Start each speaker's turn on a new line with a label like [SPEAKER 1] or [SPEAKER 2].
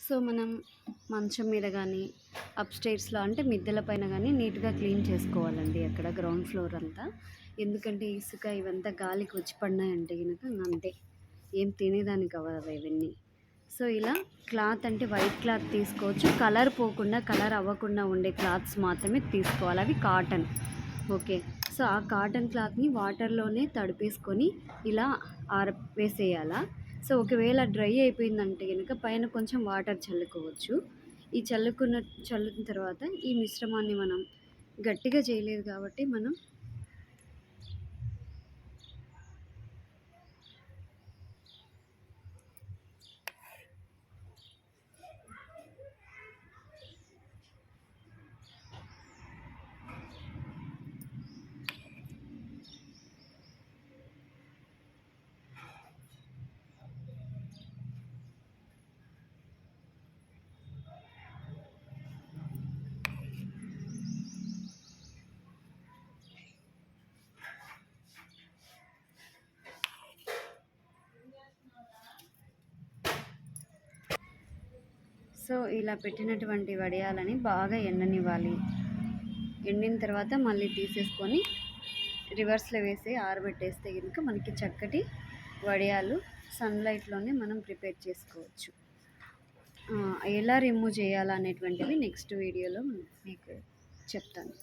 [SPEAKER 1] So, మనం మంచం మీద గానీ, అప్‌స్టెయిర్స్‌లో అంటే మిద్దెల పైన గానీ నీట్‌గా క్లీన్ చేసుకోవాలండి అక్కడ గ్రౌండ్ ఫ్లోర్ అంతా. ఎందుకంటే ఇసుక ఇవంతా గాలికి వచ్చి పడినాయంటే గనక అంతే. ఏం తినేదానికి అవ్వవు ఇవన్నీ. సో, ఇలా క్లాత్ అంటే వైట్ క్లాత్ తీసుకోవచ్చు. కలర్ పోకుండా, కలర్ అవ్వకుండా ఉండే క్లాత్స్ మాత్రమే తీసుకోవాలి. అవి కాటన్. ఓకే. సో, ఆ కాటన్ క్లాత్‌ని వాటర్‌లోనే తడిపేసుకొని ఇలా ఆరవేసేయాలా. సో, ఒకవేళ డ్రై అయిపోయిందంటే గనక పైన కొంచెం వాటర్ చల్లుకోవచ్చు. ఈ చల్లుకున్న తర్వాత ఈ మిశ్రమాన్ని మనం గట్టిగా చేయలేదు కాబట్టి మనం సో, ఇలా పెట్టినటువంటి వడియాలని బాగా ఎండనివ్వాలి. ఎండిన తర్వాత మళ్ళీ తీసేసుకొని రివర్స్‌లో వేసి ఆరబెట్టేస్తే గనుక మనకి చక్కటి వడియాలు సన్‌లైట్‌లోనే మనం ప్రిపేర్ చేసుకోవచ్చు. ఎలా రిమూవ్ చేయాలనేటువంటివి నెక్స్ట్ వీడియోలో మీకు చెప్తాను.